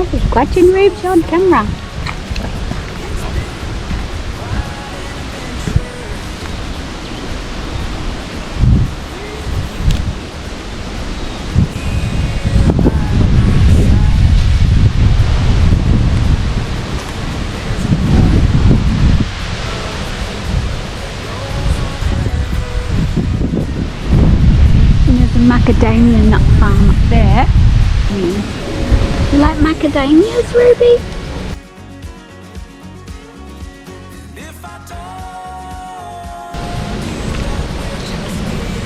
Oh, he's scratching ribs on camera. Macadamia nut farm up there. You like macadamias, Ruby?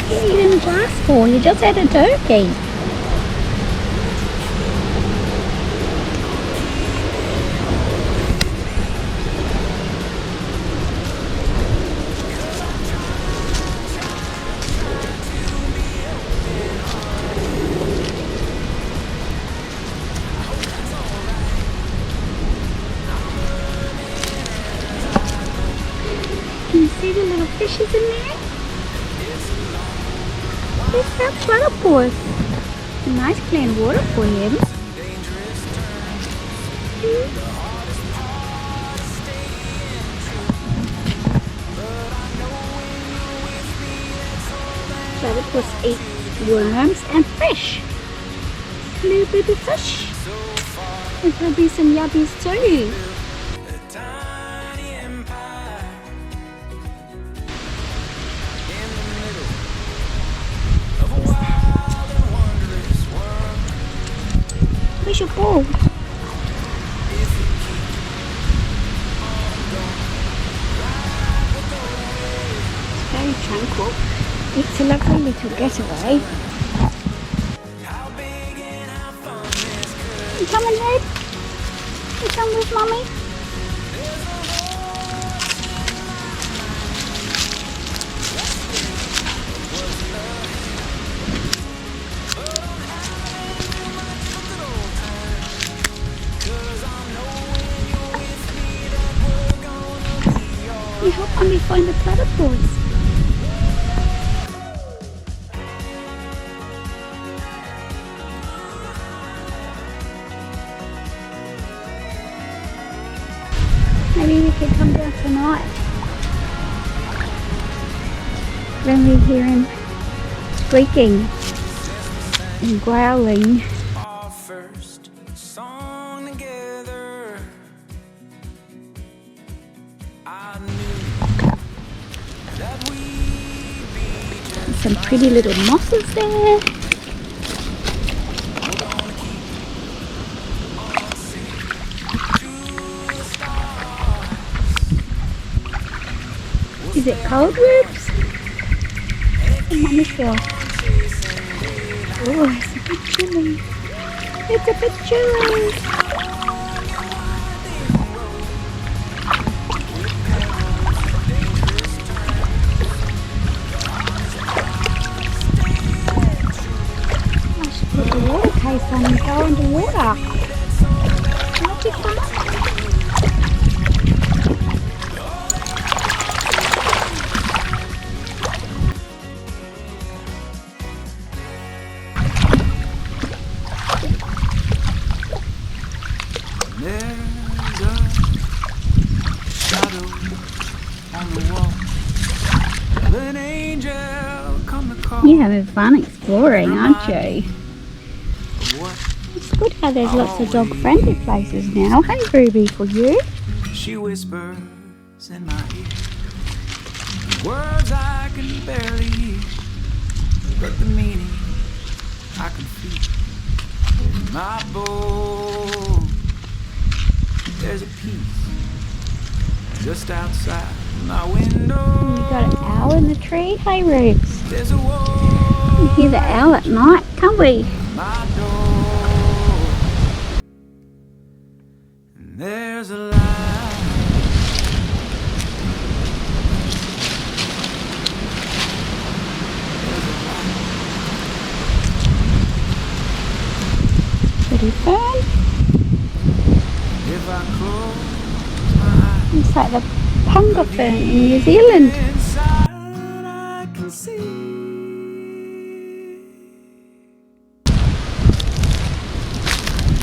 What are you in a glass for? You just had a turkey. Can you see the little fishes in there? There's that platypus. A nice clean water for him. Platypus eats worms and fish. Little baby fish. And there'll be some yuppies too. Where's your ball? It's very tranquil. It's a lovely little getaway. You coming, Red? You come with Mummy? You help Mummy find the platypus. Maybe we could come down tonight when we hear him squeaking and growling. Some pretty little mosses there. Is it cold ribs? Oh, Mummy's feel. Oh, it's a bit chilly. It's a bit chilly. Put the water case on and go underwater. Not too far. There's a shadow on the wall of an angel come to call. You're having fun exploring, aren't you? It's good how there's lots of dog-friendly places now. Hey, Ruby, for you. She whispers in my ear words I can barely hear, but the meaning I can feel in my bones. There's a peace just outside my window. You got an owl in the tree? Hey, Rubes. There's a wall. We can hear the owl at night, can't we? My door. And there's a light. Pretty fun. If I close my eyes, It's like the punga fern in New Zealand. inside I can see.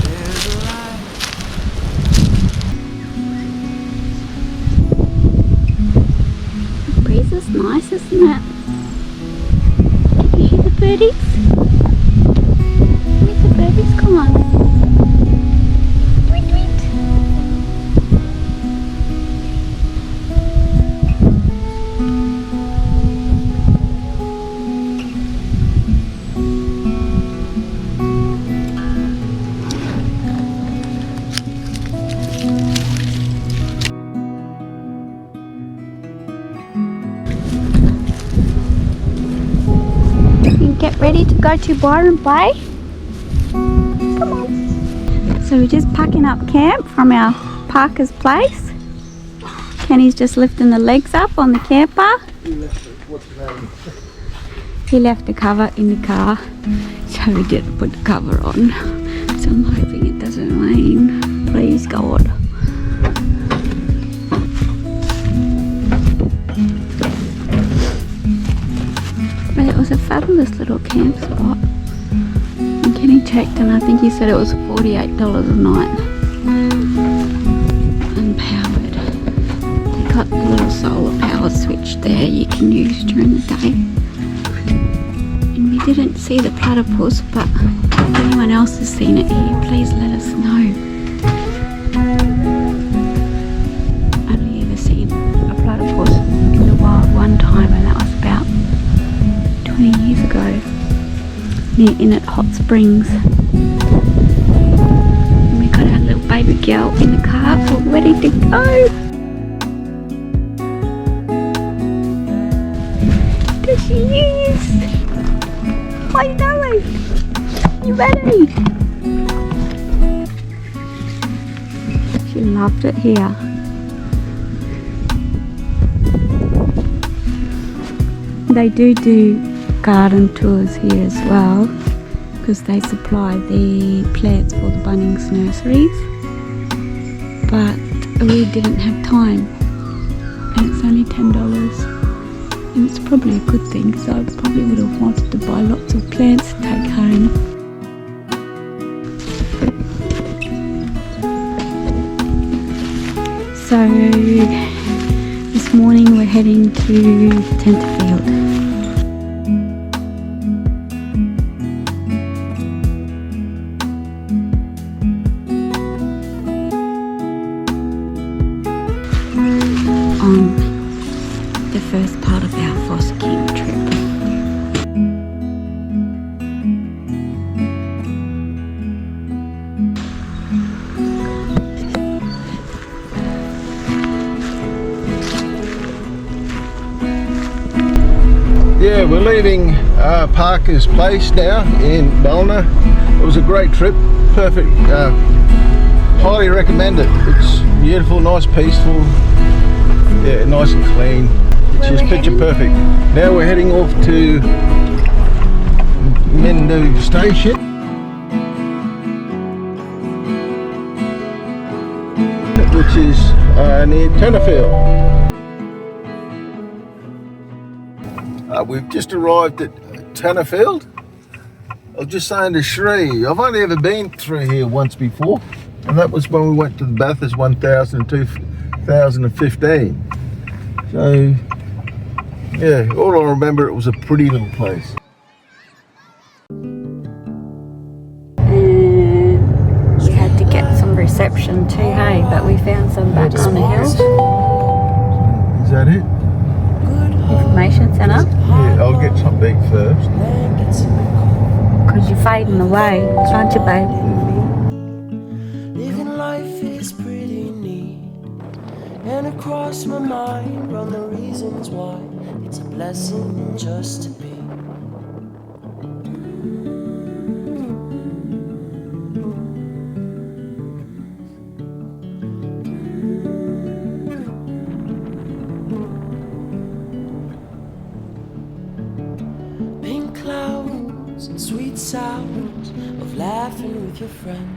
There's a light birdies? Where's the birdies gone? Tweet, tweet. Get ready to go to Byron Bay. Come on. So we're just packing up camp from our Parkers Place. Kenny's just lifting the legs up on the camper. He left the cover in the car, so we didn't put the cover on. So I'm hoping it doesn't rain. Please God. But it was a fabulous little camp spot. And Kenny checked and I think he said it was $48 a night. Unpowered. They got the little solar power switch there you can use during the day. And we didn't see the platypus, but if anyone else has seen it here, please let us know. I've only ever seen a platypus in the wild one time, and that was about 20 years ago near in at Hot Springs. And we got our little baby girl in the car all ready to go. There she is. Hi Zoe, you ready? She loved it here. They do garden tours here as well, because they supply the plants for the Bunnings nurseries, but we didn't have time and it's only $10, and it's probably a good thing because I probably would have wanted to buy lots of plants to take home. So this morning we're heading to Tentafield. On the first part of our fossicking trip. Yeah, we're leaving Parkers Place now in Ballina. It was a great trip, perfect, highly recommend it. It's beautiful, nice, peaceful, yeah, nice and clean. It's just picture perfect. Now we're heading off to Mindoo station, which is near Tentafield. We've just arrived at Tentafield. I was just saying to Shree, I've only ever been through here once before, and that was when we went to the Bathurst 1000 in 2015. So, yeah, all I remember, it was a pretty little place. And we had to get some reception too, hey, but we found some back on the hill. Is that it? Information centre. Yeah, I'll get some beak first. Because you're fading away, aren't you, babe? Living life is pretty neat, and across my mind run the reasons why it's a blessing just to be. Pink clouds and sweet sounds of laughing with your friends.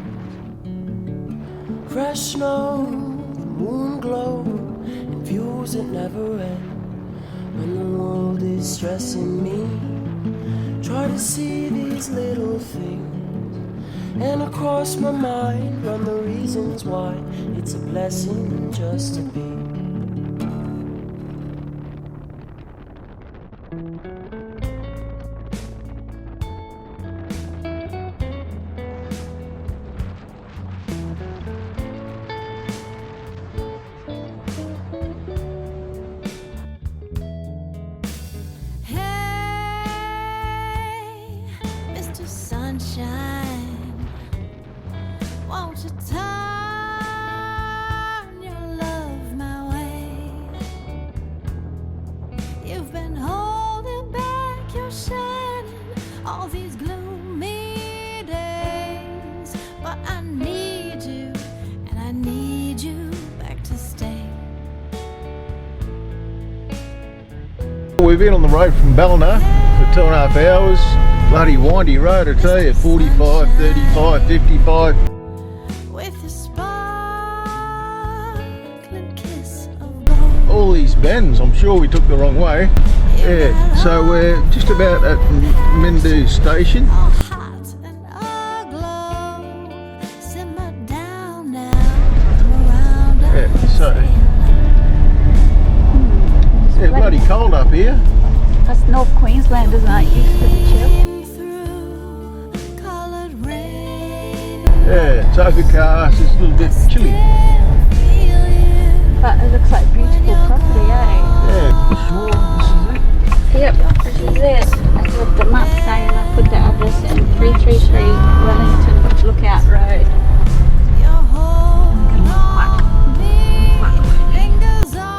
Fresh snow, the moon glow, and views that never end. When the world is stressing me, try to see these little things, and across my mind run the reasons why it's a blessing just to be. sunshine. Won't you turn your love my way? You've been holding back your shining all these gloomy days, but I need you, and I need you back to stay. We've been on the road from Ballina for 2.5 hours. Bloody windy road, I tell you, 45, 35, 55. With a sparkling kiss of gold. All these bends, I'm sure we took the wrong way. Yeah, so we're just about at Mindoo station. All hot and aglow. Simmer down now. Come around Yeah, so yeah, bloody cold up here. That's North Queenslanders aren't used to the chill. through colored rain. Yeah, it's overcast, it's a little bit chilly. Feel you. But it looks like beautiful property, eh? Yeah, sure, this is it. Yep, this is it. I looked them up saying I put the address in 333 Wellington Lookout Road. Your hold on me. Fingers on.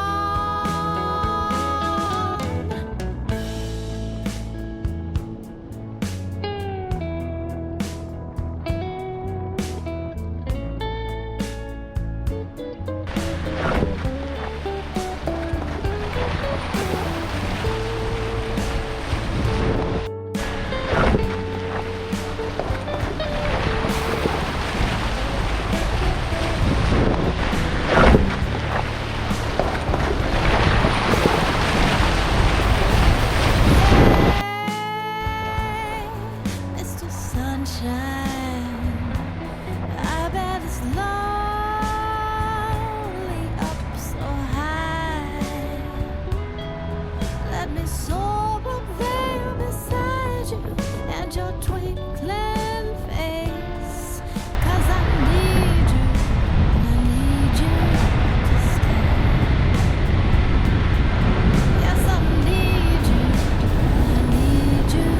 Mr. Sunshine, I bet it's lonely up so high. Let me soar up there beside you and your twinkling face. 'Cause I need you, and I need you to stay. Yes, I need you, and I need you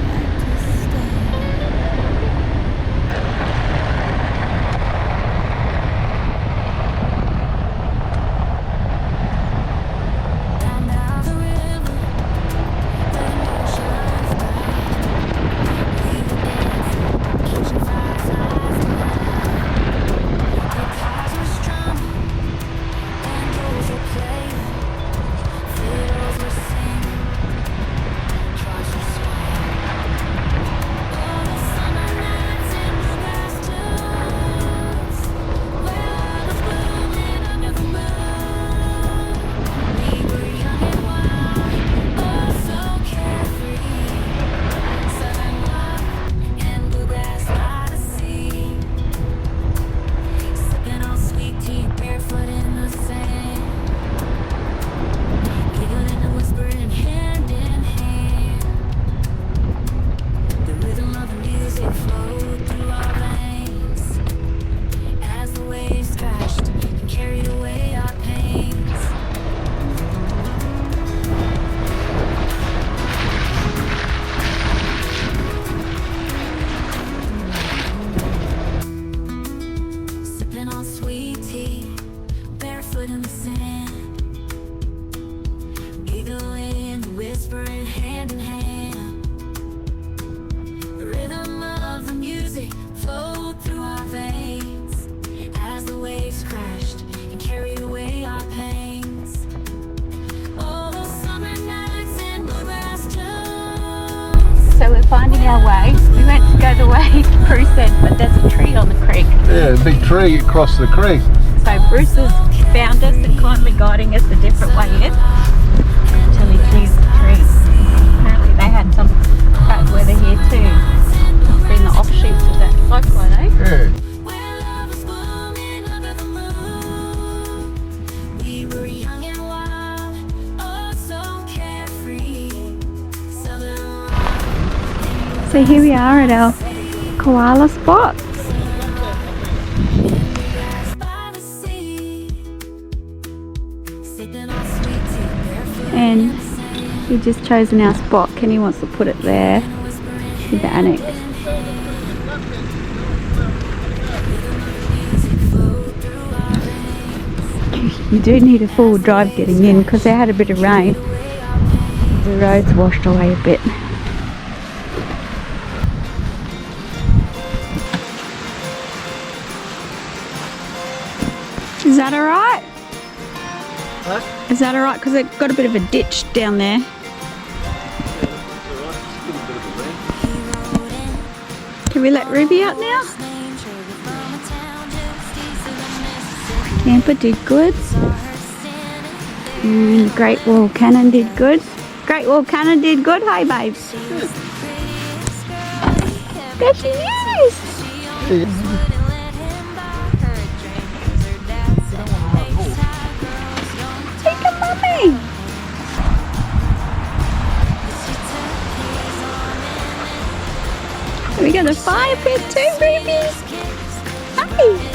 back to stay. Down by the river, where the moon shines bright, we were dancing, catching fireflies at night. Guitars were strumming, banjos were playing, fiddles were singing, drums were swaying. Oh, the summer nights in bluegrass tunes, where love was blooming under the moon. We were young and wild, oh so carefree. Southern love and bluegrass by the sea, sipping on sweet tea, barefoot in the sand, giggling and whispering hand in hand. The rhythm of the music flowed through our veins as the waves crashed and carried away our pains. Sipping on sweet tea, barefoot in the sand, giggling, whispering hand in hand. The rhythm of the music flowed through our veins as the waves crashed and carried away our pains. Oh, those summer nights in bluegrass tunes. So we're finding our way. We went to go the way Bruce said, but there's a tree on the creek. Yeah, a big tree across the creek. So Bruce has found us and kindly guiding us a different way in until he sees the tree. Apparently they had some bad weather here too. It's been the offshoots of that cyclone, eh? Yeah. Where love was blooming under the moon. We were young and wild, oh so carefree. Southern love. So here we are at our koala spot. By the sea, sipping on sweet tea, barefoot And in the sand, we just chosen our spot. Kenny wants to put it there with the annex. You do need a full drive getting in because they had a bit of rain. The roads washed away a bit. Is that alright? Huh? Is that alright? Because they've got a bit of a ditch down there. Can we let Ruby out now? Camper did good. And the Great Wall Cannon did good. Great Wall Cannon did good, hey babes? There she is! Take a mummy! We got a fire pit too, Ruby! Hey!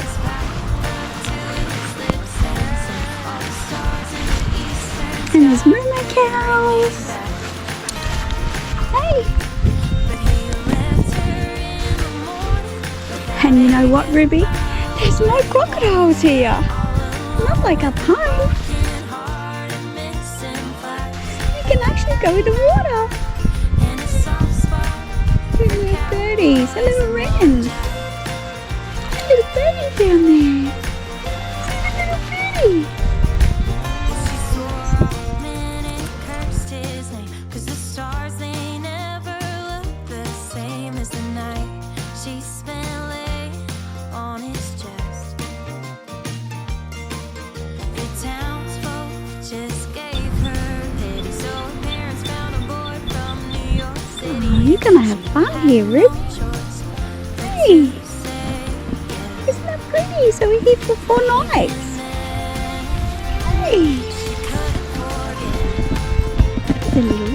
And there's mama cows. Hey! And you know what, Ruby? There's no crocodiles here. Not like up home. You can actually go in the water. Look at the birdies, a little wren. A little birdie down there. See the little birdie. You're gonna have fun here, Rib. Hey! Isn't that pretty? So we're here for 4 nights. Hey! The little